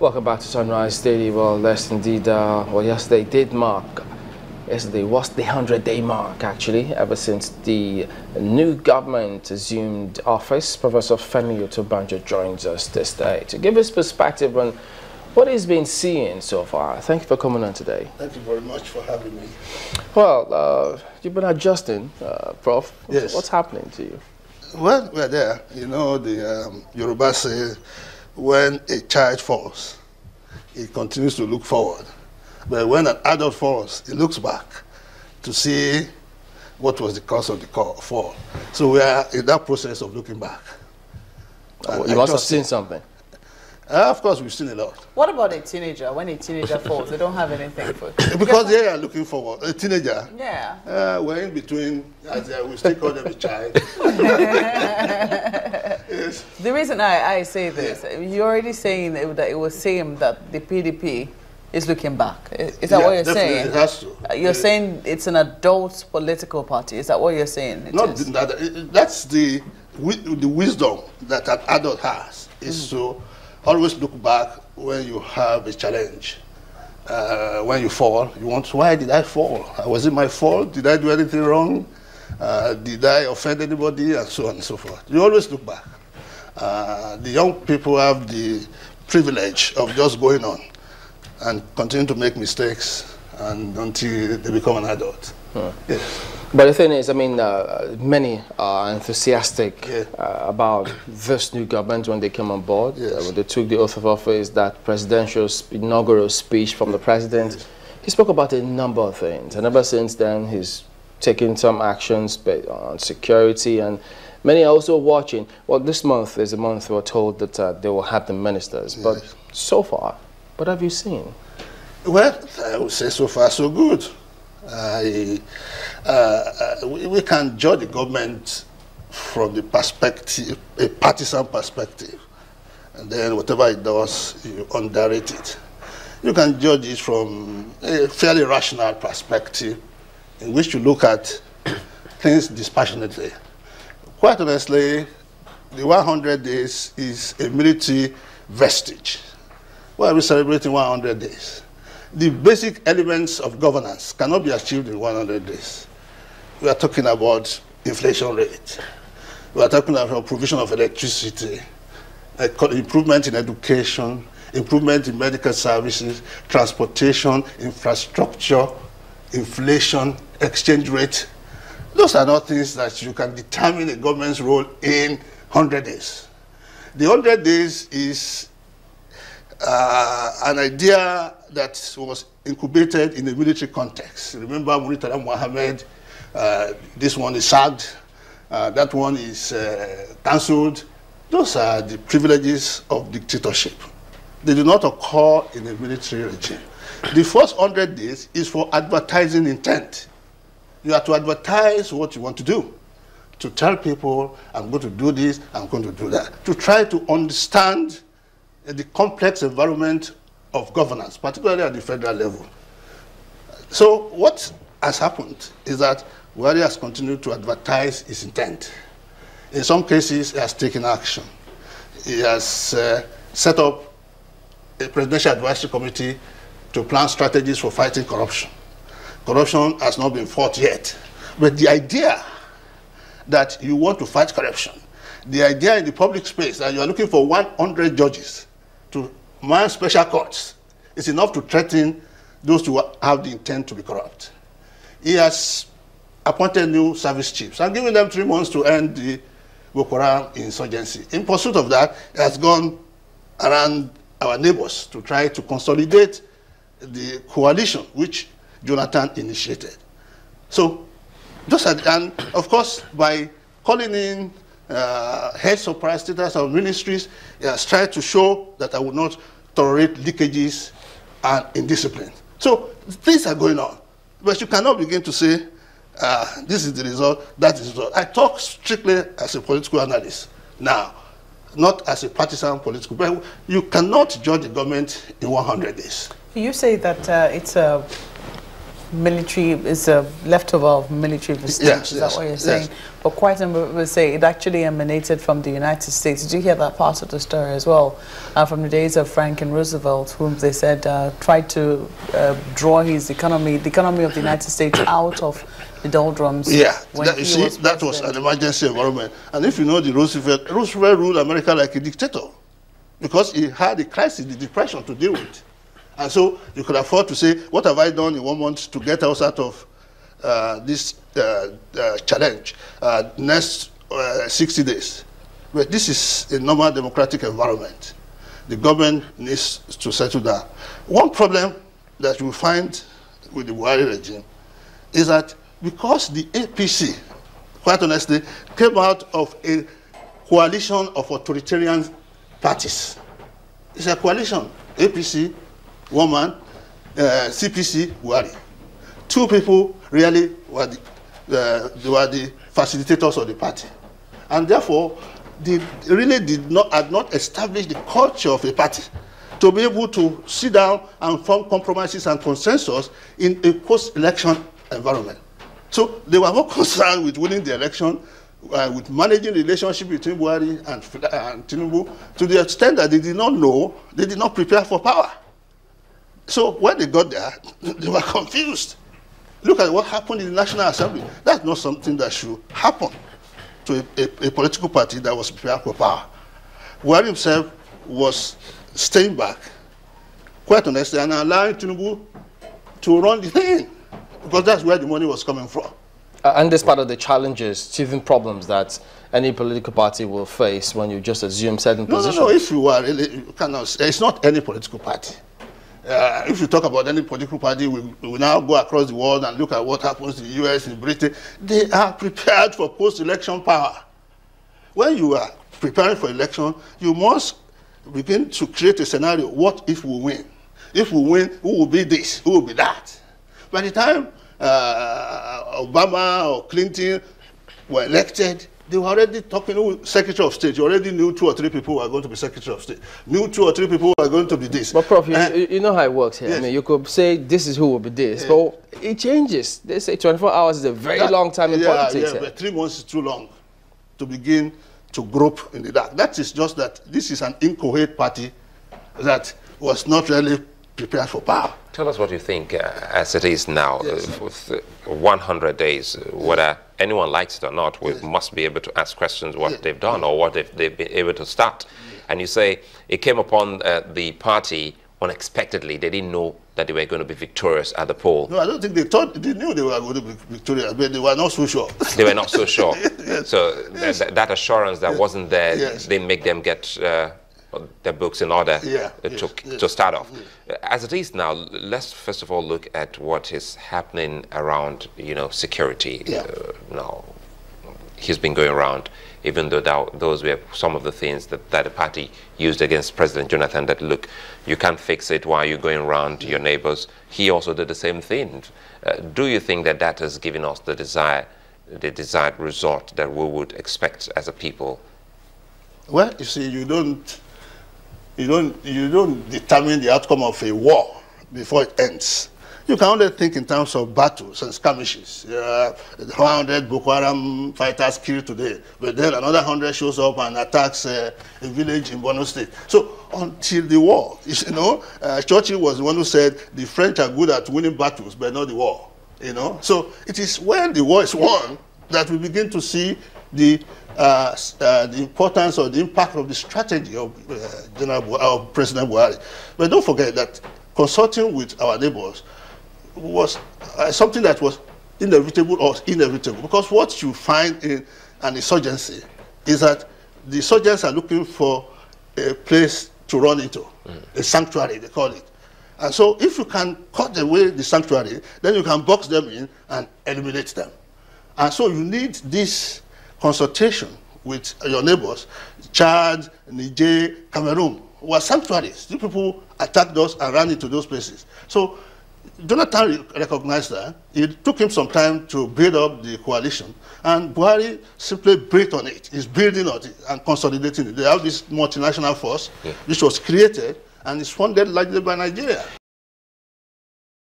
Welcome back to Sunrise Daily. Well, yes, indeed. Yesterday was the 100-day mark, actually, ever since the new government assumed office. Professor Femi Otubanjo joins us this day to give his perspective on what he's been seeing so far. Thank you for coming on today. Thank you very much for having me. Well, you've been adjusting, Prof. Yes. What's happening to you? Well, we're there. You know, the Yoruba say, when a child falls, he continues to look forward. But when an adult falls, he looks back to see what was the cause of the fall. So we are in that process of looking back. You must have seen something. Of course, we've seen a lot. What about a teenager? When a teenager falls, they don't have anything for it. Because they are looking forward. A teenager. Yeah. We're in between, as we still call them a child. Yes. The reason I say this, you're already saying that it was same that the PDP is looking back. Is that what you're saying? It has to. You're saying it's an adult political party. Is that what you're saying? That's the wisdom that an adult has, is to always look back when you have a challenge. When you fall, you want, why did I fall? Was it my fault? Did I do anything wrong? Did I offend anybody? And so on and so forth. You always look back. The young people have the privilege of just going on and continue to make mistakes until they become an adult. Yes. But the thing is, I mean, many are enthusiastic about this new government when they came on board. Yes. When they took the oath of office, that presidential inaugural speech from the president, he spoke about a number of things. And ever since then, he's taken some actions on security, and many are also watching. Well, this month is a month we're told that they will have the ministers. Yes. But so far, what have you seen? Well, I would say so far so good. We can judge the government from the perspective, a partisan perspective, and then whatever it does, you underrate it. You can judge it from a fairly rational perspective, in which you look at things dispassionately. Quite honestly, the 100 days is a military vestige. Why are we celebrating 100 days? The basic elements of governance cannot be achieved in 100 days. We are talking about inflation rate. We are talking about provision of electricity, improvement in education, improvement in medical services, transportation, infrastructure, inflation, exchange rate. Those are not things that you can determine a government's role in 100 days. The 100 days is an idea that was incubated in a military context. Remember President Muhammad, this one is sacked, that one is cancelled. Those are the privileges of dictatorship. They do not occur in a military regime. The first 100 days is for advertising intent. You have to advertise what you want to do, to tell people, I'm going to do this, I'm going to do that, to try to understand the complex environment of governance, particularly at the federal level. So what has happened is that Buhari has continued to advertise his intent. In some cases, he has taken action. He has set up a presidential advisory committee to plan strategies for fighting corruption. Corruption has not been fought yet. But the idea that you want to fight corruption, the idea in the public space that you are looking for 100 judges to man special courts, is enough to threaten those who have the intent to be corrupt. He has appointed new service chiefs and given them 3 months to end the Boko Haram insurgency. In pursuit of that, he has gone around our neighbors to try to consolidate the coalition which Jonathan initiated. So, and of course, by calling in heads of parastatals of ministries, he has tried to show that I would not tolerate leakages and indiscipline. So things are going on. But you cannot begin to say, this is the result, that is the result. I talk strictly as a political analyst now, not as a partisan political. But you cannot judge the government in 100 days. You say that it's military is a leftover of military prestige. Yes, is that what you're saying? But quite a number will say it actually emanated from the United States. Did you hear that part of the story as well? From the days of Franklin Roosevelt, whom they said tried to draw his economy, the economy of the United States, out of the doldrums. Yeah, that was an emergency environment. And if you know the Roosevelt ruled America like a dictator because he had a crisis, the depression to deal with. And so you could afford to say, what have I done in 1 month to get us out of this challenge? Next 60 days. But this is a normal democratic environment. The government needs to settle down. One problem that you find with the Buhari regime is that because the APC, quite honestly, came out of a coalition of authoritarian parties. It's a coalition, APC, one man, CPC, Buhari. Two people really were the facilitators of the party. And therefore, they really had not established the culture of a party to be able to sit down and form compromises and consensus in a post-election environment. So they were more concerned with winning the election, with managing the relationship between Buhari and Tinubu, to the extent that they did not know, they did not prepare for power. So when they got there, they were confused. Look at what happened in the National Assembly. That's not something that should happen to a political party that was prepared for power. Buhari himself was staying back, quite honestly, and allowing Tinubu to run the thing, because that's where the money was coming from. And this part of the challenges, teething problems that any political party will face when you just assume certain positions. No, if you are really, you cannot, it's not any political party. If you talk about any political party, we now go across the world and look at what happens in the US, in Britain. They are prepared for post-election power. When you are preparing for election, you must begin to create a scenario. What if we win? If we win, who will be this? Who will be that? By the time Obama or Clinton were elected, they were already talking to Secretary of State. You already knew 2 or 3 people were going to be Secretary of State. Knew 2 or 3 people were going to be this. But Prof, you know how it works here. Yes. I mean, you could say this is who will be this, but it changes. They say 24 hours is a very long time in politics. Yeah, but 3 months is too long to begin to grope in the dark. That is just that this is an incoherent party that was not really prepared for power. Tell us what you think as it is now, with 100 days, whether anyone likes it or not, we must be able to ask questions what they've done or what they've been able to start. And you say it came upon the party unexpectedly. They didn't know that they were going to be victorious at the poll. No, I don't think they thought, they knew they were going to be victorious, but they were not so sure. They were not so sure. So that assurance that wasn't there didn't make them get their books in order to start off. As it is now, let's first of all look at what is happening around, security. Now, he's been going around, even though those were some of the things that the party used against President Jonathan, that, look, you can't fix it while you're going around to your neighbors. He also did the same thing. Do you think that that has given us the desired result that we would expect as a people? Well, you see, you don't determine the outcome of a war before it ends. You can only think in terms of battles and skirmishes. 100 Boko Haram fighters killed today, but then another 100 shows up and attacks a village in Borno State. So until the war, Churchill was the one who said the French are good at winning battles, but not the war. So it is when the war is won that we begin to see the importance or the impact of the strategy of President Buhari. But don't forget that consulting with our neighbors was something that was inevitable, because what you find in an insurgency is that the insurgents are looking for a place to run into, a sanctuary, they call it. And so if you can cut away the sanctuary, then you can box them in and eliminate them. And so you need this consultation with your neighbors. Chad, Niger, Cameroon were sanctuaries. The people attacked us and ran into those places. So Jonathan recognized that. It took him some time to build up the coalition, and Buhari simply built on it. He's building on it and consolidating it. They have this multinational force which was created and is funded largely by Nigeria.